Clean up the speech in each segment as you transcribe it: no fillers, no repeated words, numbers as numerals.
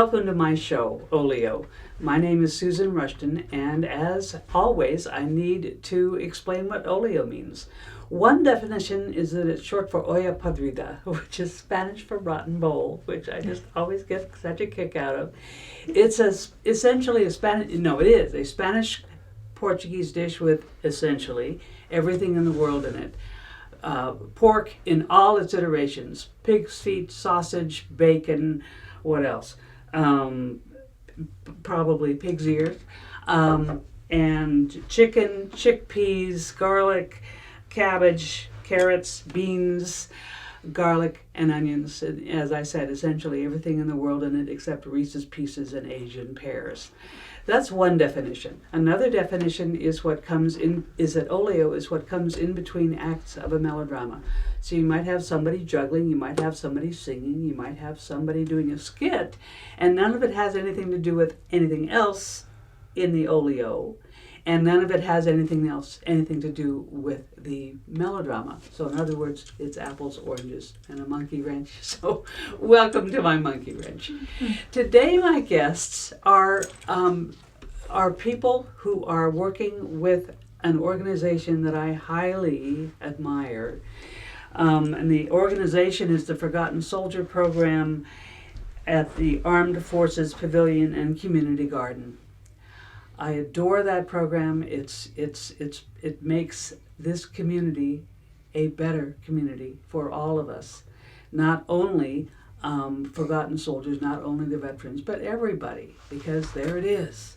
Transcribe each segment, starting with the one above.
welcome to my show, Olio. My name is Susan Rushton, and as always, I need to explain what oleo means. One definition is that it's short for olla podrida, which is Spanish for rotten bowl, which I just always get such a kick out of. It's essentially a Spanish Portuguese dish with essentially everything in the world in it. Pork in all its iterations, pig's feet, sausage, bacon, what else? Probably pig's ears, and chicken, chickpeas, garlic, cabbage, carrots, beans, garlic, and onions. As I said, essentially everything in the world in it except Reese's Pieces and Asian pears. That's one definition. Another definition is that oleo is what comes in between acts of a melodrama. So you might have somebody juggling, you might have somebody singing, you might have somebody doing a skit, and none of it has anything to do with anything else in the oleo, and none of it has anything to do with the melodrama. So in other words, it's apples, oranges, and a monkey wrench. So welcome to my monkey wrench. Today my guests are people who are working with an organization that I highly admire. And the organization is the Forgotten Soldier Program at the Armed Forces Pavilion and Community Garden. I adore that program. It makes this community a better community for all of us. Not only forgotten soldiers, not only the veterans, but everybody, because there it is.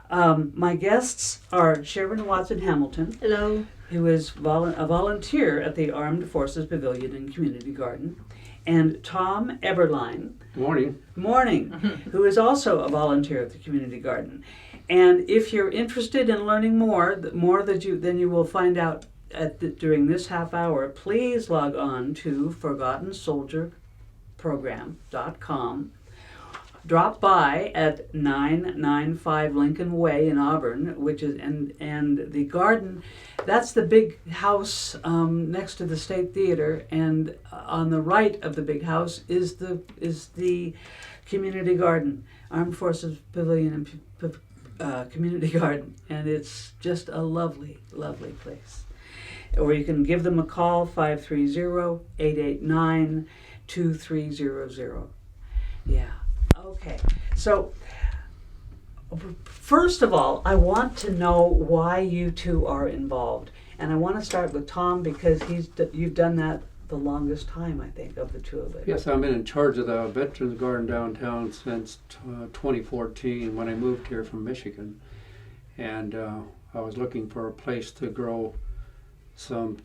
My guests are Sharon Watson-Hamilton. Hello. Who is a volunteer at the Armed Forces Pavilion and Community Garden, and Tom Eberlein. Morning, who is also a volunteer at the Community Garden. And if you're interested in learning more than you will find out during this half hour, please log on to ForgottenSoldierProgram.com. Drop by at 995 Lincoln Way in Auburn, which is and the garden. That's the big house next to the State Theater, and on the right of the big house is the Community Garden, Armed Forces Pavilion and Community Garden, and it's just a lovely, lovely place. Or you can give them a call, 530-889-2300. Yeah. Okay. So first of all, I want to know why you two are involved, and I want to start with Tom because you've done that the longest time, I think, of the two of us. Yes, I've been in charge of the Veterans Garden downtown since 2014 when I moved here from Michigan. And I was looking for a place to grow some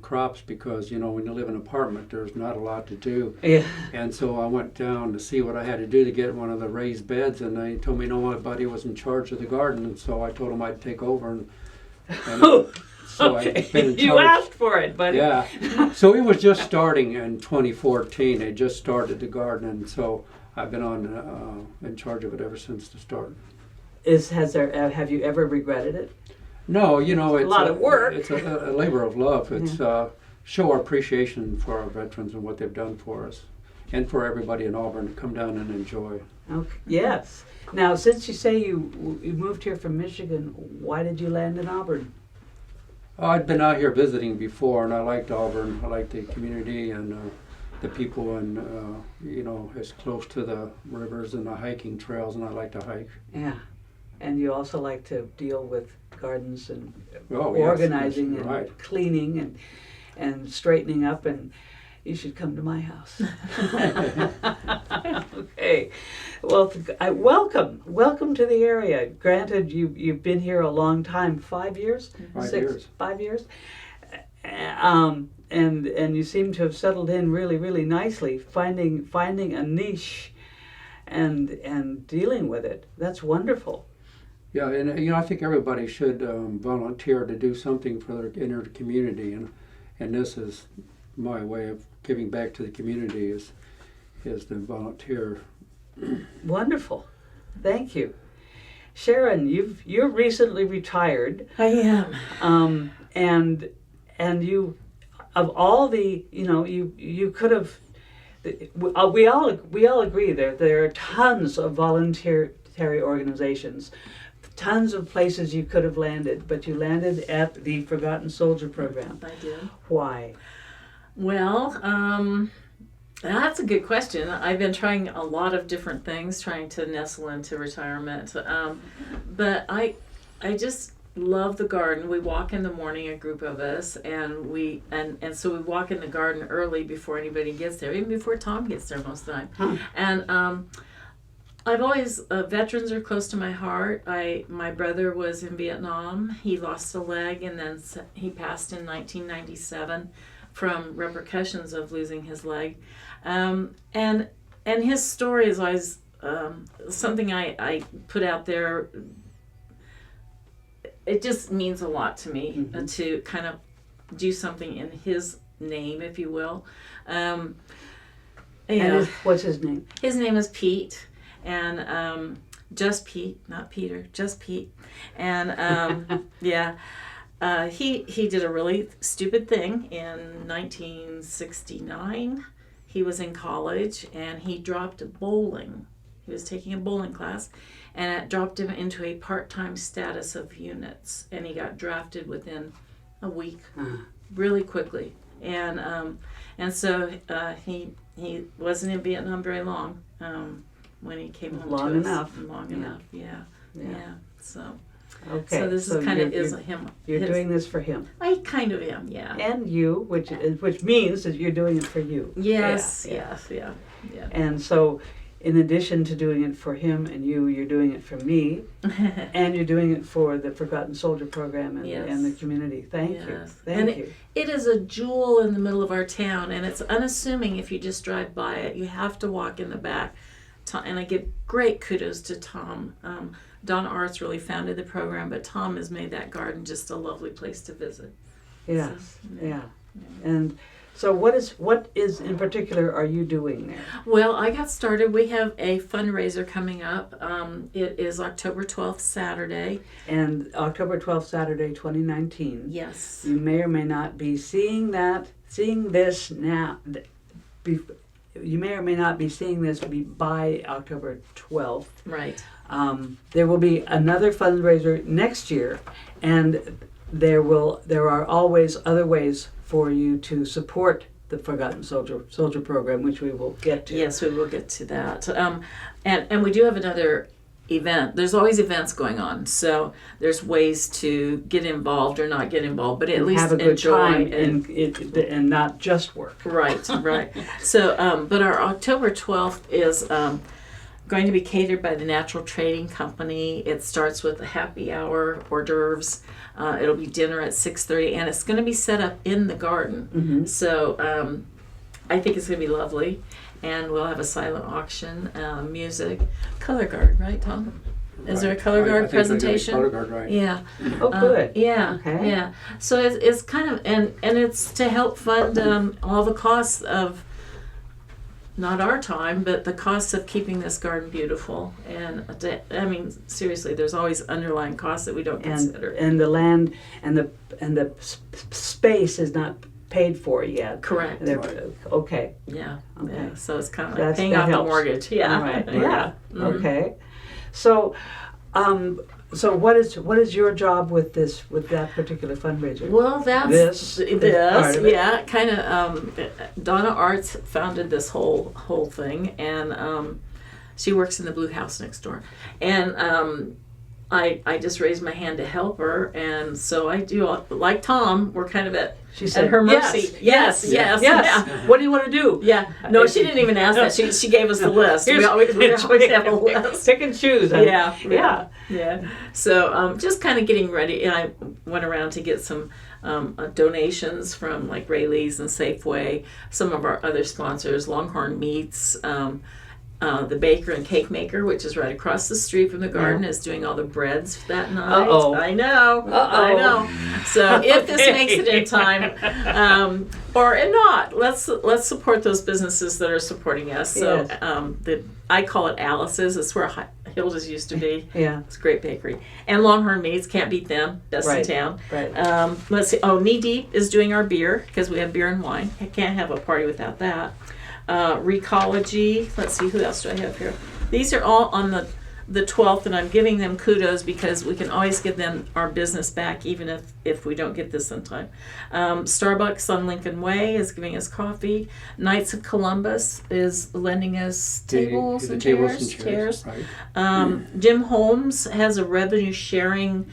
crops because, when you live in an apartment, there's not a lot to do. Yeah. And so I went down to see what I had to do to get one of the raised beds, and they told me nobody was in charge of the garden, and so I told them I'd take over. And so okay. You asked for it, buddy. Yeah. So it was just starting in 2014. They just started the garden, and so I've been in charge of it ever since the start. Have you ever regretted it? No, it's a lot of work. It's a labor of love. It's show our appreciation for our veterans and what they've done for us, and for everybody in Auburn to come down and enjoy. Okay. Yes. Now, since you say you moved here from Michigan, why did you land in Auburn? I'd been out here visiting before, and I liked Auburn. I liked the community and the people, and it's close to the rivers and the hiking trails, and I like to hike. Yeah, and you also like to deal with gardens and organizing yes, and right. Cleaning and straightening up, and you should come to my house. Okay. Well, welcome to the area. Granted, you've been here a long time, 5 years? 5 years. 5 years? And you seem to have settled in really, really nicely, finding a niche and dealing with it. That's wonderful. Yeah, and I think everybody should volunteer to do something for their inner community, and this is my way of giving back to the community is to volunteer. Wonderful, thank you, Sharon. You're recently retired. I am. And you, of all the, you could have we all agree there are tons of voluntary organizations, tons of places you could have landed, but you landed at the Forgotten Soldier Program. I did. Why? Well, that's a good question. I've been trying a lot of different things, trying to nestle into retirement. But I just love the garden. We walk in the morning, a group of us, and so we walk in the garden early before anybody gets there, even before Tom gets there most of the time. Huh. And I've always veterans are close to my heart. My brother was in Vietnam. He lost a leg, and then he passed in 1997 from repercussions of losing his leg. And his story is always something I put out there. It just means a lot to me to kind of do something in his name, if you will. What's his name? His name is Pete, and just Pete, not Peter, just Pete. And he did a really stupid thing in 1969. He was in college and he dropped bowling. He was taking a bowling class, and it dropped him into a part-time status of units, and he got drafted within a week, really quickly. And so he wasn't in Vietnam very long when he came home long to enough. us. Long enough, yeah. So Okay. so this is kind of is him. You're doing this for him. I kind of am, yeah. And you, which means that you're doing it for you. Yes, Yeah. yeah. And so, in addition to doing it for him and you're doing it for me, and you're doing it for the Forgotten Soldier Program and the community. Thank you. Thank you. It is a jewel in the middle of our town, and it's unassuming if you just drive by it. You have to walk in the back. And I give great kudos to Tom. Donna Arts really founded the program, but Tom has made that garden just a lovely place to visit. Yes, yeah. And so what is in particular are you doing there? Well, I got started. We have a fundraiser coming up. It is October 12th, Saturday. And October 12th, Saturday, 2019. Yes. You may or may not be seeing this now. You may or may not be seeing this by October 12th. Right. There will be another fundraiser next year, and there are always other ways for you to support the Forgotten Soldier Program, which we will get to. Yes, we will get to that. And we do have another event. There's always events going on, so there's ways to get involved or not get involved, but at least have a good enjoy time and not just work. Right. So, but our October 12th is going to be catered by the Natural Trading Company. It starts with a happy hour, hors d'oeuvres. It'll be dinner at 6:30, and it's going to be set up in the garden. Mm-hmm. So I think it's going to be lovely. And we'll have a silent auction, music, color guard, right, Tom? Is there a color guard presentation? Color guard, right? Yeah. Oh, good. Yeah. Okay. Yeah. So it's kind of and it's to help fund all the costs of not our time, but the costs of keeping this garden beautiful. And I mean, seriously, there's always underlying costs that we don't consider. And the land and the space is not paid for yet. Correct. Okay. Yeah. Okay. Yeah. So it's kind of like paying that off the helps. mortgage. Yeah. All right. Yeah. Mm-hmm. Okay. So, so what is your job with that particular fundraiser? Well, that's this part of it. yeah, kind of. Donna Arts founded this whole thing, and she works in the Blue House next door, and I just raised my hand to help her, and so I do. Like Tom, we're kind of at her mercy. Yes. Yeah. What do you want to do? Yeah. No, she didn't even ask that. She gave us the list. We always have a list. Pick and choose. Yeah. So just kind of getting ready, and I went around to get some donations from like Rayleigh's and Safeway, some of our other sponsors, Longhorn Meats. The baker and cake maker, which is right across the street from the garden, is doing all the breads that night. Uh-oh. I know. So if this makes it in time, or not, let's support those businesses that are supporting us. So I call it Alice's. It's where Hilda's used to be. Yeah, it's a great bakery. And Longhorn Meats, can't beat them. Best in town. Right. Let's see. Oh, Knee Deep is doing our beer because we have beer and wine. I can't have a party without that. Recology. Let's see, who else do I have here? These are all on the 12th, and I'm giving them kudos because we can always give them our business back even if we don't get this in time. Starbucks on Lincoln Way is giving us coffee. Knights of Columbus is lending us tables and chairs. Right. Jim Holmes has a revenue sharing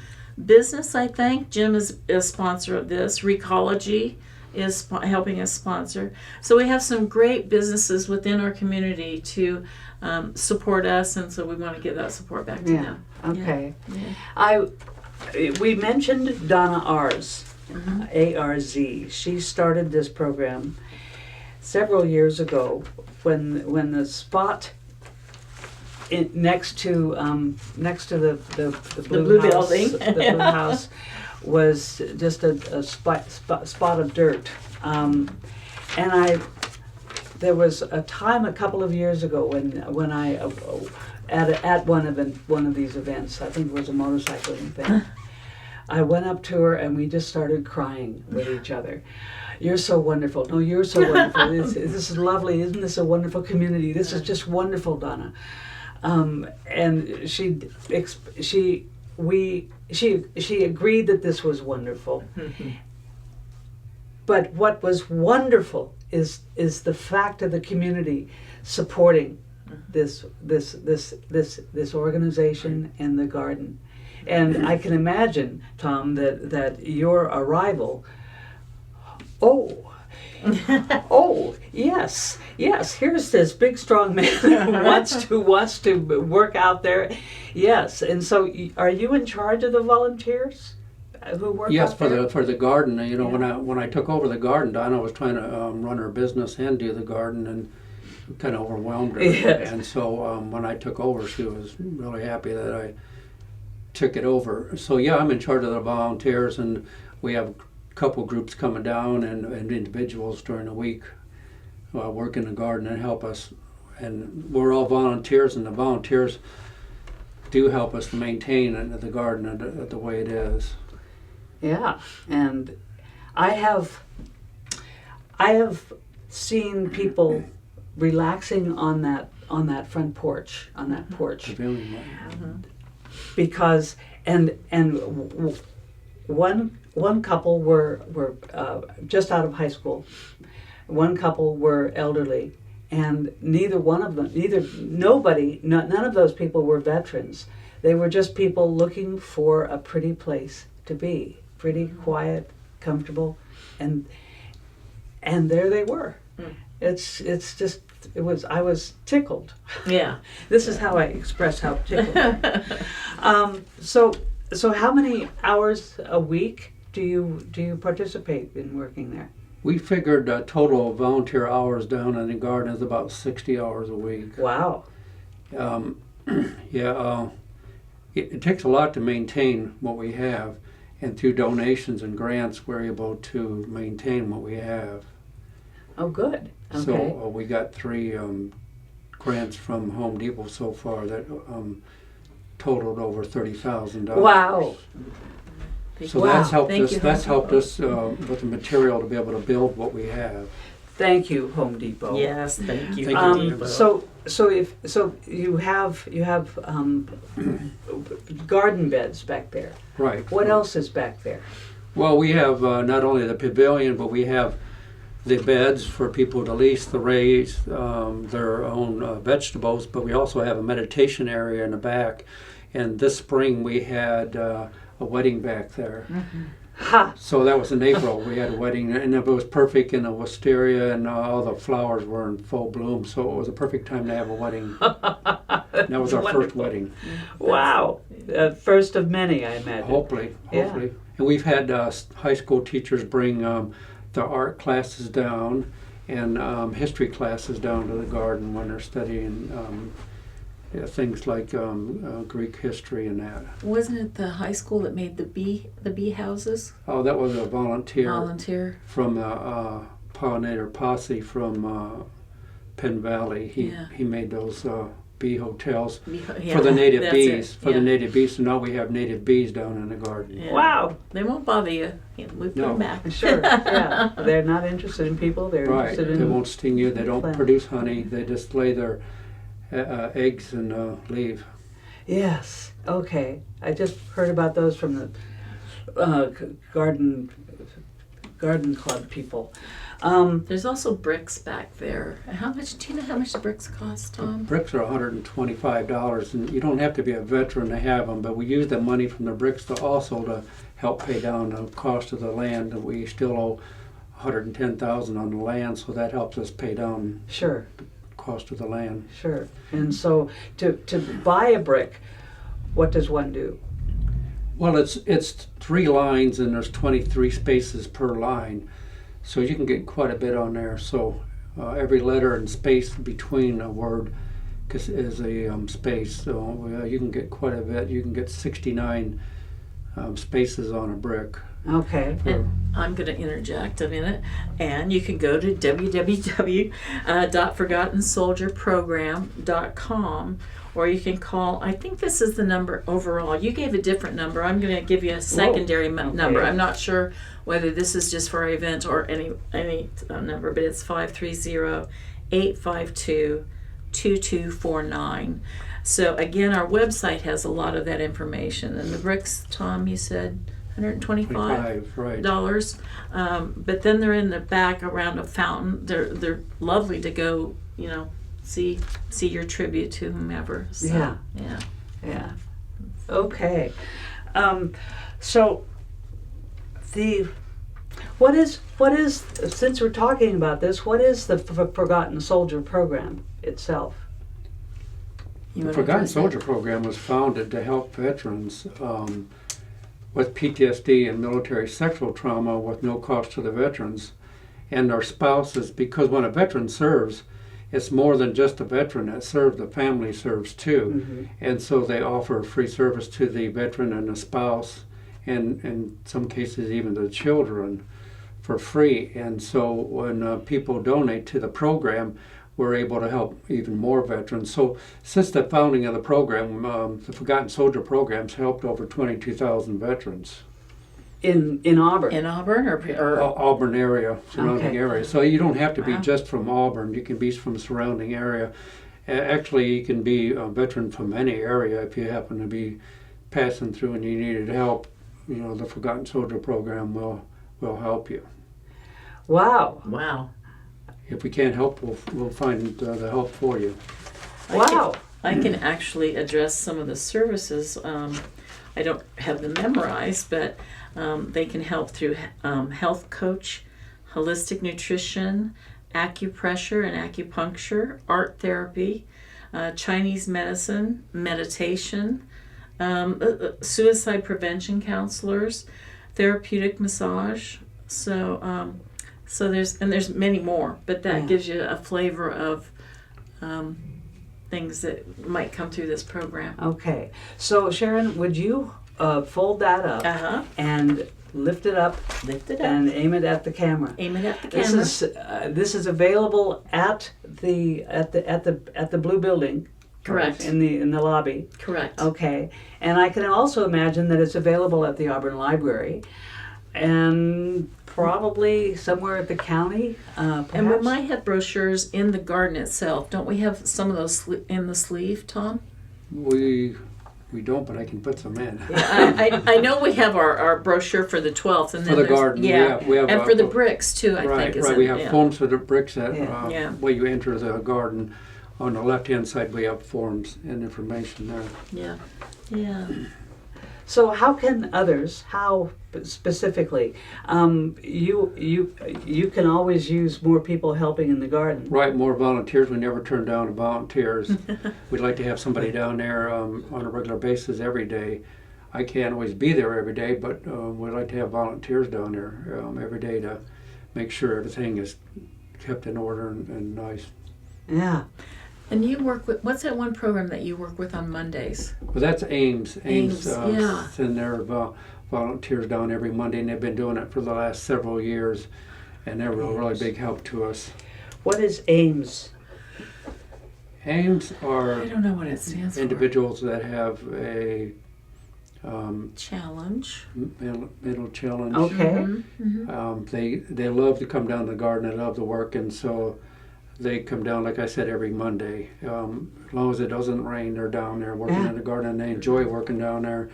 business, I think. Jim is a sponsor of this. Recology is helping us sponsor. So we have some great businesses within our community to support us, and so we want to give that support back to them. Okay. Yeah. We mentioned Donna Arz, A-R-Z. She started this program several years ago when the spot next to the blue house, building, the blue house, was just a spot of dirt, and there was a time a couple of years ago when I at one of these events, I think it was a motorcycling thing, I went up to her and we just started crying with each other. You're so wonderful. No, you're so wonderful. This is lovely. Isn't this a wonderful community? This is just wonderful, Donna. And she agreed that this was wonderful. But what was wonderful is the fact of the community supporting this organization and the garden. And I can imagine, Tom, that your arrival, oh, yes, here's this big strong man who wants to work out there. Yes, and so are you in charge of the volunteers who work out there? Yes, for the garden. You know, when I took over the garden, Donna was trying to run her business and do the garden, and kind of overwhelmed her. Yes. And so when I took over, she was really happy that I took it over. So yeah, I'm in charge of the volunteers, and we have couple groups coming down and individuals during the week work in the garden and help us. And we're all volunteers, and the volunteers do help us to maintain the garden the way it is. Yeah, and I have seen people relaxing on that front porch, on that porch, because one couple were just out of high school. One couple were elderly, and none of those people were veterans. They were just people looking for a pretty place to be, pretty quiet, comfortable, and there they were. I was tickled. Yeah. This is how I express how tickled I am. So how many hours a week do you participate in working there? We figured total volunteer hours down in the garden is about 60 hours a week. Wow. It takes a lot to maintain what we have, and through donations and grants we're able to maintain what we have. Oh, good. Okay. So we got 3 grants from Home Depot so far that totaled over $30,000. Wow. So that's helped us. That's helped us with the material to be able to build what we have. Thank you, Home Depot. Yes, thank you. Thank you. So you have garden beds back there. Right. What else is back there? Well, we have not only the pavilion, but we have the beds for people to lease, to raise their own vegetables. But we also have a meditation area in the back. And this spring we had a wedding back there. Ha! So that was in April. We had a wedding, and it was perfect in the wisteria, and all the flowers were in full bloom. So it was a perfect time to have a wedding. That was our first wedding. Wow! First of many, I imagine. Hopefully. Yeah. And we've had high school teachers bring the art classes down and history classes down to the garden when they're studying things like Greek history and that. Wasn't it the high school that made the bee houses? Oh, that was a Volunteer from pollinator posse from Penn Valley. He made those bee hotels Yeah, for the native that's bees. it. For Yeah. the native bees, so now we have native bees down in the garden. Yeah. Wow. They won't bother you. We put No. them back. Sure. Yeah. They're not interested in people. They're Right, interested they in. won't sting you. They don't plant. produce honey. They just lay their eggs and leave. Yes. Okay. I just heard about those from the garden club people. There's also bricks back there. How much? Do you know how much the bricks cost, Tom? Bricks are $125, and you don't have to be a veteran to have them. But we use the money from the bricks to help pay down the cost of the land, and we still owe $110,000 on the land, so that helps us pay down Sure. the cost of the land. Sure. And so to buy a brick, what does one do? Well, it's 3 lines, and there's 23 spaces per line, so you can get quite a bit on there. So every letter and space between a word is a space, so you can get quite a bit. You can get 69 spaces on a brick. Okay. And I'm going to interject a minute, and you can go to www.forgottensoldierprogram.com, or you can call. I think this is the number overall. You gave a different number. I'm going to give you a secondary number. I'm not sure whether this is just for our event or any number, but it's 530-852-2249. So again, our website has a lot of that information. And the bricks, Tom, you said $125. 25, right. But then they're in the back around a fountain. They're lovely to go, see your tribute to whomever. So, Yeah. Yeah. Yeah. Okay. So what is since we're talking about this, what is the Forgotten Soldier program itself? The Forgotten Soldier Program was founded to help veterans with PTSD and military sexual trauma with no cost to the veterans and their spouses, because when a veteran serves, it's more than just the veteran that served, the family serves too. Mm-hmm. And so they offer free service to the veteran and the spouse, and in some cases even the children, for free. And so when people donate to the program, we're able to help even more veterans. So since the founding of the program, the Forgotten Soldier Program's helped over 22,000 veterans. In Auburn. In Auburn or Auburn area, surrounding Okay. area. So you don't have to be Wow. just from Auburn. You can be from surrounding area. Actually, you can be a veteran from any area if you happen to be passing through and you needed help. The Forgotten Soldier Program will help you. Wow. wow. If we can't help, we'll find the help for you. Wow. I can actually address some of the services. I don't have them memorized, but they can help through health coach, holistic nutrition, acupressure and acupuncture, art therapy, Chinese medicine, meditation, suicide prevention counselors, therapeutic massage. So there's many more, but that Yeah. gives you a flavor of things that might come through this program. Okay. So Sharon, would you fold that up and lift it up Lift it up. and aim it at the camera? Aim it at the camera. This is available at the Blue Building. Correct. In the lobby. Correct. Okay. And I can also imagine that it's available at the Auburn Library, and probably somewhere at the county. Perhaps? And we might have brochures in the garden itself. Don't we have some of those in the sleeve, Tom? We don't, but I can put some in. Yeah, I know we have our brochure for the 12th. And then For the there's- garden, Yeah, we have and for the bricks too, I think. Right. We have yeah. forms for the bricks that Yeah. where you enter the garden. On the left-hand side, we have forms and information there. Yeah. Yeah. So how can others? How specifically? You can always use more people helping in the garden. Right, more volunteers. We never turn down volunteers. We'd like to have somebody down there on a regular basis every day. I can't always be there every day, but we'd like to have volunteers down there every day to make sure everything is kept in order and nice. Yeah. And you work with, what's that one program that you work with on Mondays? Well, that's Ames. Ames, yeah. Send their volunteers down every Monday, and they've been doing it for the last several years, and they're a really big help to us. What is Ames? AIMS are I don't know what it stands individuals that have a for. Challenge. mental challenge. Okay. They love to come down to the garden. They love the work, and so they come down, like I said, every Monday. As long as it doesn't rain, they're down there working Yeah. in the garden, and they enjoy working down there.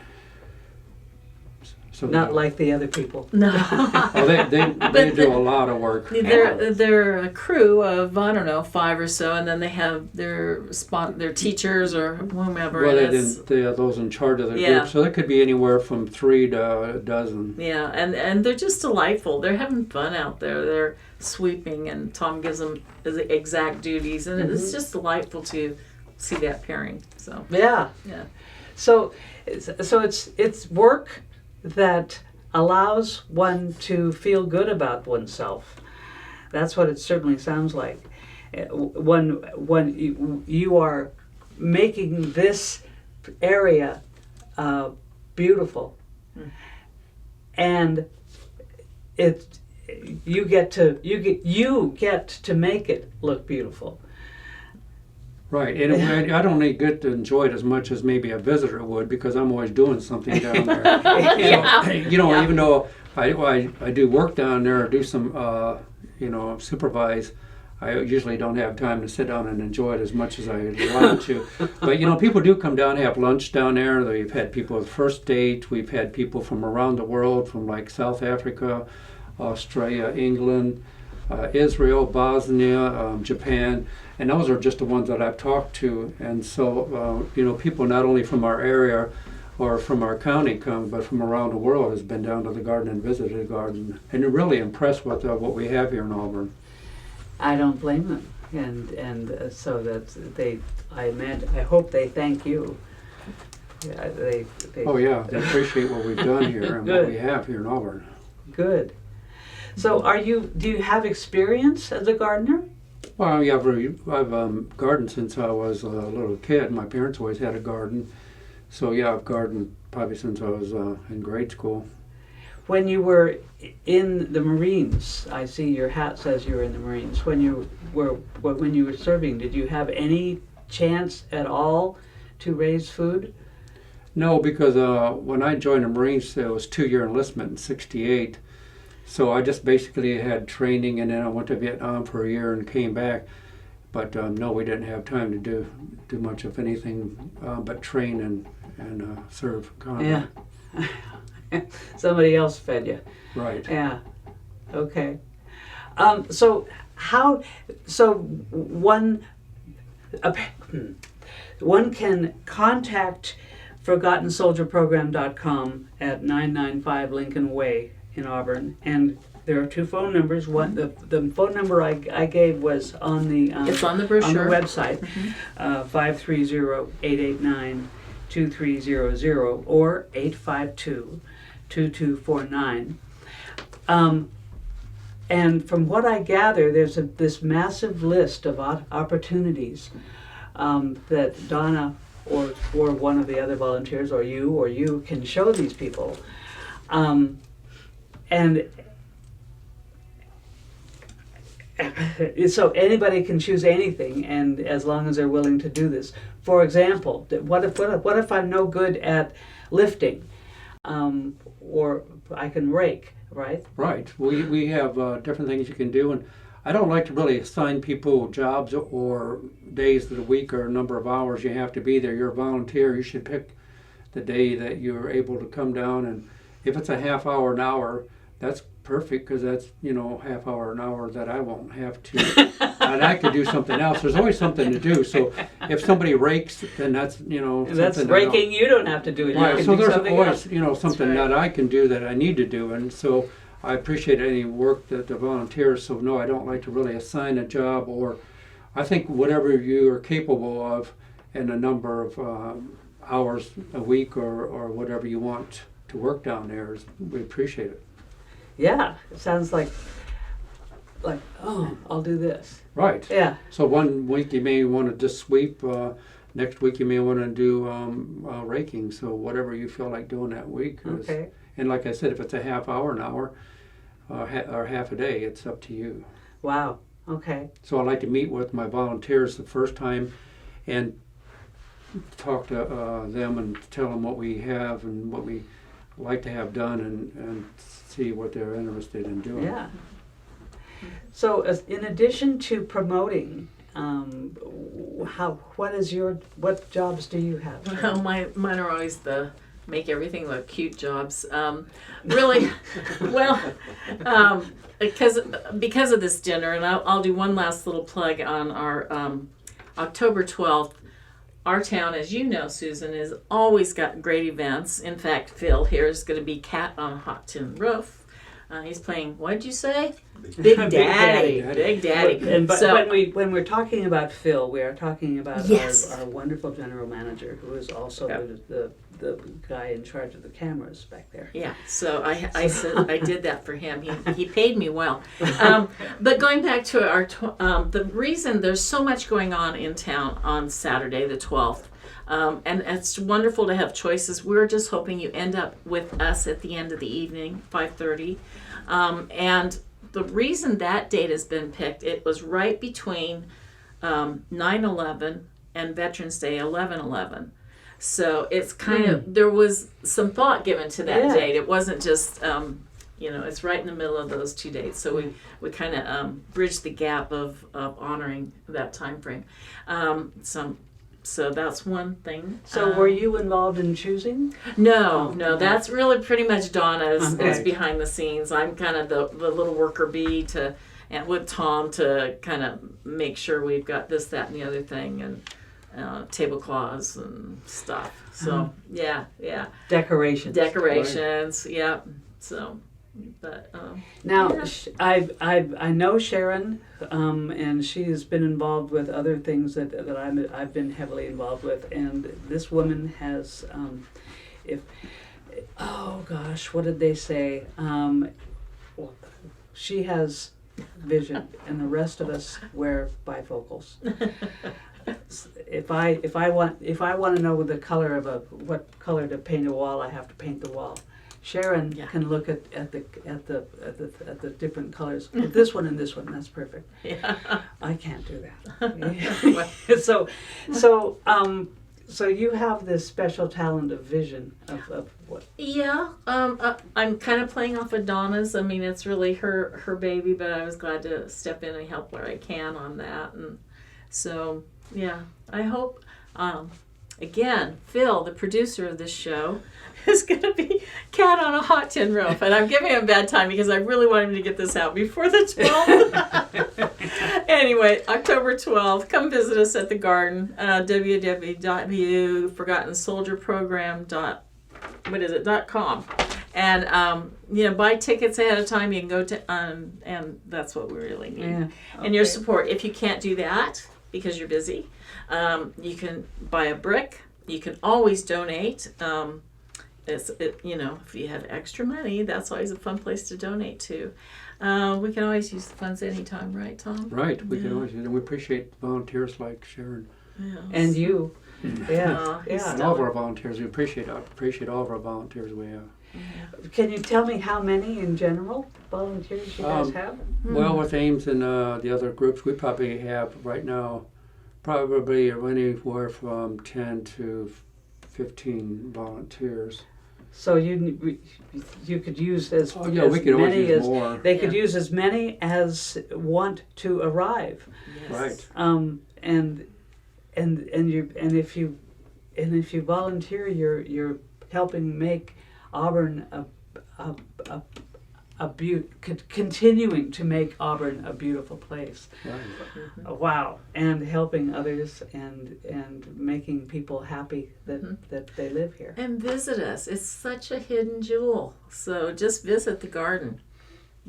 So Not like the other people. No. oh, they do a lot of work. They're a crew of, I don't know, 5 or so, and then they have their teachers or whomever. Well, it is. those in charge of the Yeah. group. So there could be anywhere from 3 to a dozen. Yeah, and they're just delightful. They're having fun out there. They're sweeping, and Tom gives them the exact duties, and it's just delightful to see that pairing. So Yeah. yeah. So it's work that allows one to feel good about oneself. That's what it certainly sounds like. When you are making this area beautiful, and you get to make it look beautiful. Right, and I don't get to enjoy it as much as maybe a visitor would, because I'm always doing something down there. Yeah. Even though I do work down there or do some, supervise, I usually don't have time to sit down and enjoy it as much as I want to. But people do come down, have lunch down there. We've had people with first date. We've had people from around the world, from like South Africa, Australia, England, Israel, Bosnia, Japan, and those are just the ones that I've talked to. And so, people not only from our area or from our county come, but from around the world has been down to the garden and visited the garden, and they're really impressed with what we have here in Auburn. I don't blame them, and so that I hope they thank you. Yeah, they Oh yeah, they appreciate what we've done here and what we have here in Auburn. Good. So do you have experience as a gardener? Well, yeah, I've gardened since I was a little kid. My parents always had a garden. So yeah, I've gardened probably since I was in grade school. When you were in the Marines, I see your hat says you were in the Marines. When you were serving, did you have any chance at all to raise food? No, because when I joined the Marines, it was 2-year enlistment in '68. So I just basically had training, and then I went to Vietnam for a year and came back. But no, we didn't have time to do much of anything but train and serve combat. Yeah. Somebody else fed you. Right. Yeah. Okay. One can contact ForgottenSoldierProgram.com at 995 Lincoln Way in Auburn, and there are 2 phone numbers. One, the phone number I gave was on the It's on the brochure. on the website, 530-889-2300 or 852-2249. And from what I gather, there's this massive list of opportunities that Donna or one of the other volunteers or you can show these people. And so anybody can choose anything, and as long as they're willing to do this. For example, what if I'm no good at lifting, or I can rake, right? Right. We have different things you can do, and I don't like to really assign people jobs or days of the week or number of hours you have to be there. You're a volunteer. You should pick the day that you're able to come down, and if it's a half hour, an hour, that's perfect, because that's half hour, an hour that I won't have to, and I could do something else. There's always something to do. So if somebody rakes, then that's That's raking. You don't have to do it. Right. You So can do there's something always else. something That's right. that I can do that I need to do, and so I appreciate any work that the volunteers. So no, I don't like to really assign a job, or I think whatever you are capable of in a number of hours a week or whatever you want to work down there, we appreciate it. Yeah, it sounds like I'll do this. Right. Yeah. So one week you may want to just sweep. Next week you may want to do raking. So whatever you feel like doing that week. Okay. And like I said, if it's a half hour, an hour, or half a day, it's up to you. Wow. Okay. So I like to meet with my volunteers the first time, and talk to them and tell them what we have and what we like to have done, and see what they're interested in doing. Yeah. So, in addition to promoting, what jobs do you have? Well, mine are always the make everything look cute jobs. Really, well, because of this dinner, and I'll do one last little plug on our October 12th. Our town, as you know, Susan, has always got great events. In fact, Phil here is going to be Cat on a Hot Tin Roof. He's playing, what'd you say? Big Daddy. Big Daddy. But so, when we're talking about Phil, we are talking about Yes. our wonderful general manager, who is also the guy in charge of the cameras back there. yeah, so I said I did that for him. He paid me well. But going back to our the reason there's so much going on in town on Saturday the 12th, and it's wonderful to have choices. We're just hoping you end up with us at the end of the evening, 5:30, and the reason that date has been picked, it was right between 9/11 and Veterans Day 11/11. So it's kind of, there was some thought given to that date. It wasn't just, it's right in the middle of those two dates. So we kind of bridged the gap of honoring that time frame. So that's one thing. So were you involved in choosing? No, that's really pretty much Donna's Okay. is behind the scenes. I'm kind of the little worker bee and with Tom to kind of make sure we've got this, that, and the other thing, and tablecloths and stuff. So yeah. Decorations. Yeah. So, but Now, yeah. I know Sharon, and she has been involved with other things that I've been heavily involved with, and this woman has, what did they say? She has vision, and the rest of us wear bifocals. If I want to know the color of what color to paint a wall, I have to paint the wall. Sharon can look at the different colors. This one and this one, that's perfect. Yeah. I can't do that. So you have this special talent of vision of what? Yeah, I'm kind of playing off of Donna's. I mean, it's really her baby, but I was glad to step in and help where I can on that. And so, yeah, I hope, again, Phil, the producer of this show, is going to be Cat on a Hot Tin Roof. And I'm giving him a bad time because I really want him to get this out before the 12th. Anyway, October 12th, come visit us at the Garden, www.forgottensoldierprogram.com. And, buy tickets ahead of time. You can go to, and that's what we really need. Yeah. And your support. If you can't do that because you're busy, you can buy a brick. You can always donate. If you have extra money, that's always a fun place to donate to. We can always use the funds anytime, right, Tom? Right, we can always, and we appreciate volunteers like Sharon. Yeah. And you. Yeah. And all of our volunteers, we appreciate all of our volunteers we have. Can you tell me how many in general volunteers you guys have? Well, with Ames and the other groups, we probably have right now probably anywhere from 10 to 15 volunteers. So you could use as we could always many use as more. they could use as many as want to arrive. Yes. Right. And if you volunteer, you're helping make Auburn continuing to make Auburn a beautiful place. Right. Wow. And helping others and making people happy that they live here. And visit us. It's such a hidden jewel. So just visit the Garden.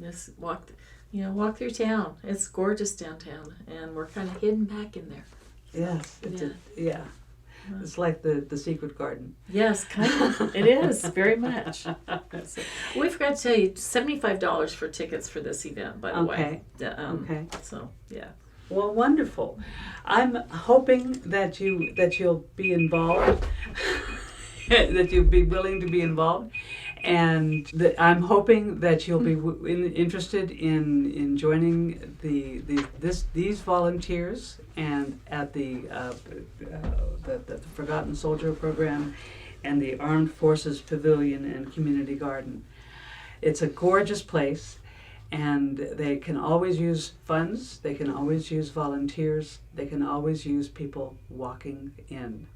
Just walk through town. It's gorgeous downtown, and we're kind of hidden back in there. Yes. It's like the secret garden. Yes, kind of. It is, very much. So, we forgot to tell you, $75 for tickets for this event, by the way. Okay. So, yeah. Well, wonderful. I'm hoping that you'll be involved, that you'll be willing to be involved, And I'm hoping that you'll be interested in joining these volunteers and at the Forgotten Soldier program and the Armed Forces Pavilion and Community Garden. It's a gorgeous place, and they can always use funds, they can always use volunteers, they can always use people walking in.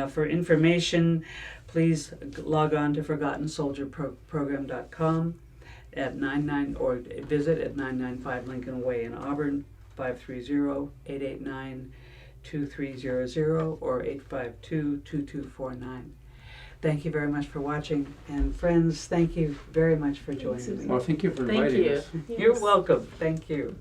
For information, please log on to ForgottenSoldierProgram.com at 99 or visit at 995 Lincoln Way in Auburn, 530-889-2300 or 852-2249. Thank you very much for watching, and friends, thank you very much for joining me. Well, thank you for Thank inviting you. us. You're welcome. Thank you.